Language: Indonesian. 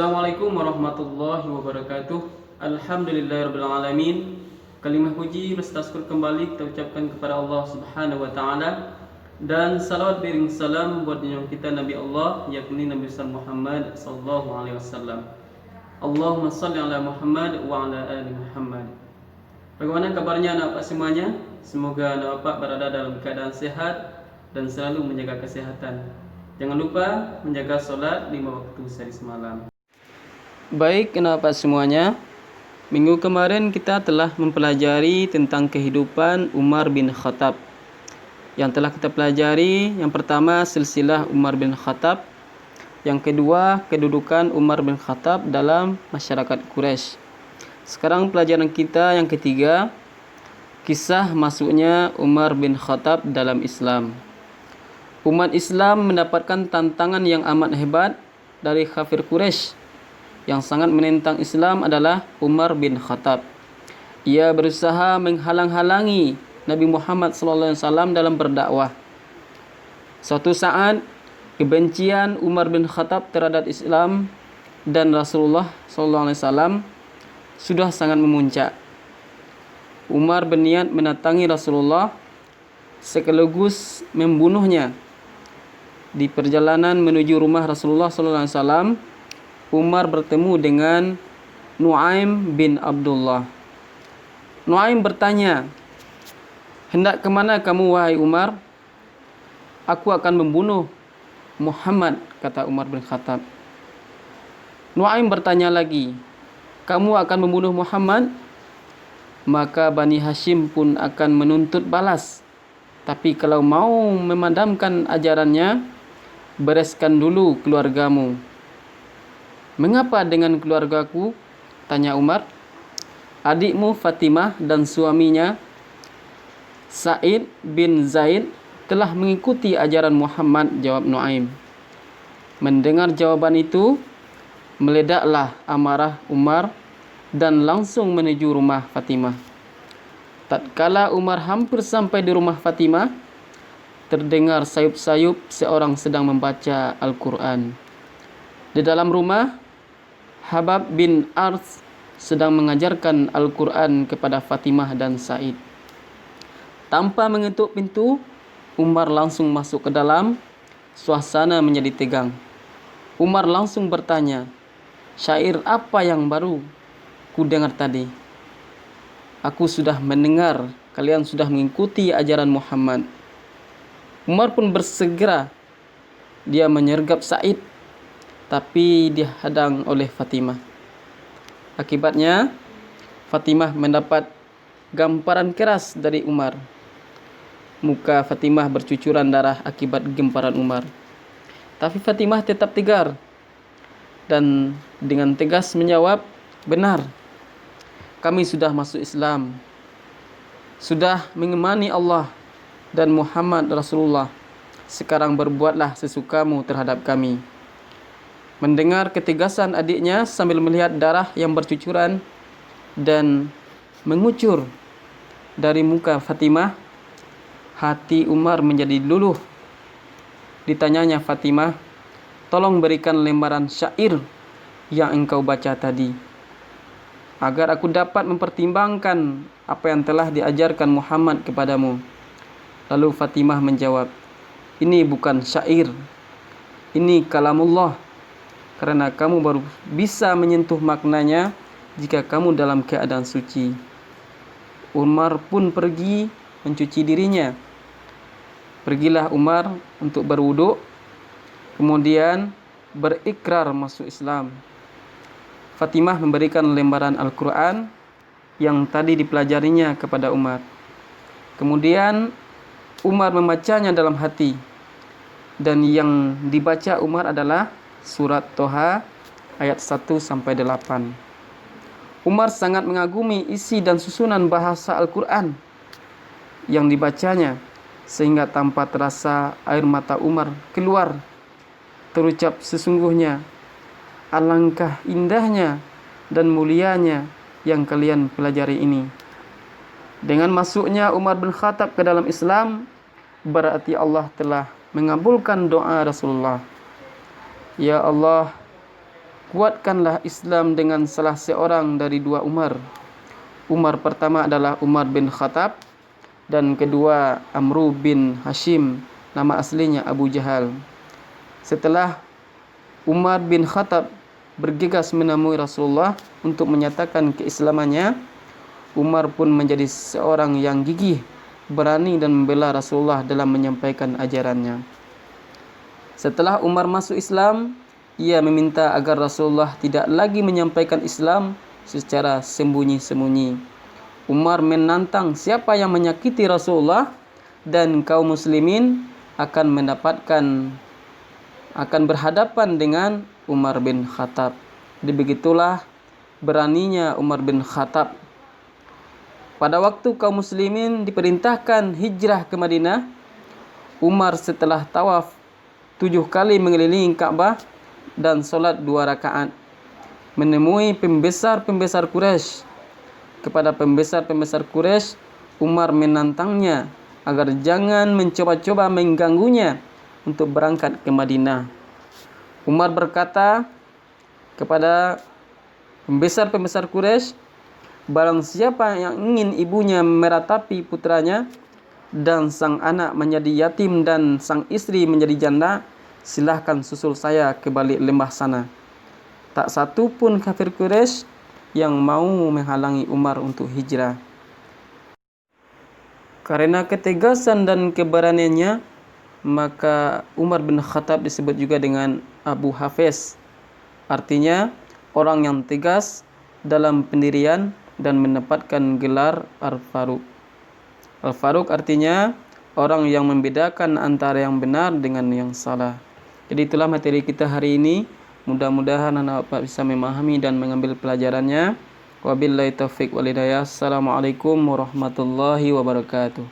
Assalamualaikum warahmatullahi wabarakatuh. Alhamdulillahirabbil alamin. Kalimah puji bersyukur kembali kita ucapkan kepada Allah Subhanahu wa taala, dan salawat beriring salam buat junjungan kita Nabi Allah, yakni Nabi besar Muhammad sallallahu alaihi wasallam. Allahumma shalli ala Muhammad wa ala ali Muhammad. Bagaimana kabarnya anak-anak semuanya? Semoga anak-anak berada dalam keadaan sehat dan selalu menjaga kesehatan. Jangan lupa menjaga sholat 5 waktu sehari semalam. Baik, anak-anak semuanya, minggu kemarin kita telah mempelajari tentang kehidupan Umar bin Khattab. Yang telah kita pelajari, yang pertama silsilah Umar bin Khattab, yang kedua kedudukan Umar bin Khattab dalam masyarakat Quraisy. Sekarang pelajaran kita yang ketiga, kisah masuknya Umar bin Khattab dalam Islam. Umat Islam mendapatkan tantangan yang amat hebat dari kafir Quraisy. Yang sangat menentang Islam adalah Umar bin Khattab. Ia berusaha menghalang-halangi Nabi Muhammad SAW dalam berdakwah. Suatu saat, kebencian Umar bin Khattab terhadap Islam dan Rasulullah SAW sudah sangat memuncak. Umar berniat mendatangi Rasulullah sekaligus membunuhnya. Di perjalanan menuju rumah Rasulullah SAW, Umar bertemu dengan Nuaim bin Abdullah. Nuaim bertanya, "Hendak kemana kamu wahai Umar?" "Aku akan membunuh Muhammad," kata Umar bin Khattab. Nuaim bertanya lagi, "Kamu akan membunuh Muhammad? Maka Bani Hashim pun akan menuntut balas. Tapi kalau mau memadamkan ajarannya, bereskan dulu keluargamu." "Mengapa dengan keluargaku?" tanya Umar. "Adikmu Fatimah dan suaminya Sa'id bin Zaid telah mengikuti ajaran Muhammad," jawab Nuaim. Mendengar jawaban itu, meledaklah amarah Umar dan langsung menuju rumah Fatimah. Tatkala Umar hampir sampai di rumah Fatimah, terdengar sayup-sayup seorang sedang membaca Al-Quran. Di dalam rumah, Habab bin Ars sedang mengajarkan Al-Quran kepada Fatimah dan Sa'id. Tanpa mengetuk pintu, Umar langsung masuk ke dalam. Suasana menjadi tegang. Umar langsung bertanya, "Syair apa yang baru ku dengar tadi? Aku sudah mendengar kalian sudah mengikuti ajaran Muhammad." Umar pun bersegera. Dia menyergap Sa'id, tapi dihadang oleh Fatimah. Akibatnya, Fatimah mendapat gamparan keras dari Umar. Muka Fatimah bercucuran darah akibat gemparan Umar. Tapi Fatimah tetap tegar dan dengan tegas menjawab, "Benar, kami sudah masuk Islam, sudah mengimani Allah dan Muhammad Rasulullah. Sekarang berbuatlah sesukamu terhadap kami." Mendengar ketegasan adiknya sambil melihat darah yang bercucuran dan mengucur dari muka Fatimah, hati Umar menjadi luluh. Ditanyanya Fatimah, "Tolong berikan lembaran syair yang engkau baca tadi, agar aku dapat mempertimbangkan apa yang telah diajarkan Muhammad kepadamu." Lalu Fatimah menjawab, "Ini bukan syair, ini kalamullah, karena kamu baru bisa menyentuh maknanya jika kamu dalam keadaan suci." Umar pun pergi mencuci dirinya. Pergilah Umar untuk berwuduk, kemudian berikrar masuk Islam. Fatimah memberikan lembaran Al-Quran yang tadi dipelajarinya kepada Umar. Kemudian Umar membacanya dalam hati, dan yang dibaca Umar adalah surat Toha ayat 1-8. Umar sangat mengagumi isi dan susunan bahasa Al-Quran yang dibacanya, sehingga tanpa terasa air mata Umar keluar. Terucap, "Sesungguhnya alangkah indahnya dan mulianya yang kalian pelajari ini." Dengan masuknya Umar bin Khattab ke dalam Islam, berarti Allah telah mengabulkan doa Rasulullah. "Ya Allah, kuatkanlah Islam dengan salah seorang dari dua Umar. Umar pertama adalah Umar bin Khattab dan kedua Amru bin Hashim, nama aslinya Abu Jahal. Setelah Umar bin Khattab bergegas menemui Rasulullah untuk menyatakan keislamannya, Umar pun menjadi seorang yang gigih, berani dan membela Rasulullah dalam menyampaikan ajarannya. Setelah Umar masuk Islam, ia meminta agar Rasulullah tidak lagi menyampaikan Islam secara sembunyi-sembunyi. Umar menantang siapa yang menyakiti Rasulullah dan kaum muslimin akan berhadapan dengan Umar bin Khattab. Begitulah beraninya Umar bin Khattab. Pada waktu kaum muslimin diperintahkan hijrah ke Madinah, Umar setelah tawaf 7 kali mengelilingi Ka'bah dan solat 2 rakaat, menemui pembesar-pembesar Quraisy. Kepada pembesar-pembesar Quraisy, Umar menantangnya agar jangan mencoba-coba mengganggunya untuk berangkat ke Madinah. Umar berkata kepada pembesar-pembesar Quraisy, barang siapa yang ingin ibunya meratapi putranya dan sang anak menjadi yatim dan sang istri menjadi janda, silahkan susul saya ke balik lembah sana. Tak satu pun kafir Quraisy yang mau menghalangi Umar untuk hijrah. Karena ketegasan dan keberaniannya, maka Umar bin Khattab disebut juga dengan Abu Hafiz. Artinya orang yang tegas dalam pendirian dan mendapatkan gelar Al-Faruq. Al-Faruq artinya orang yang membedakan antara yang benar dengan yang salah. Jadi itulah materi kita hari ini. Mudah-mudahan anak bapak bisa memahami dan mengambil pelajarannya. Wabillahi taufiq wal hidayah. Assalamualaikum warahmatullahi wabarakatuh.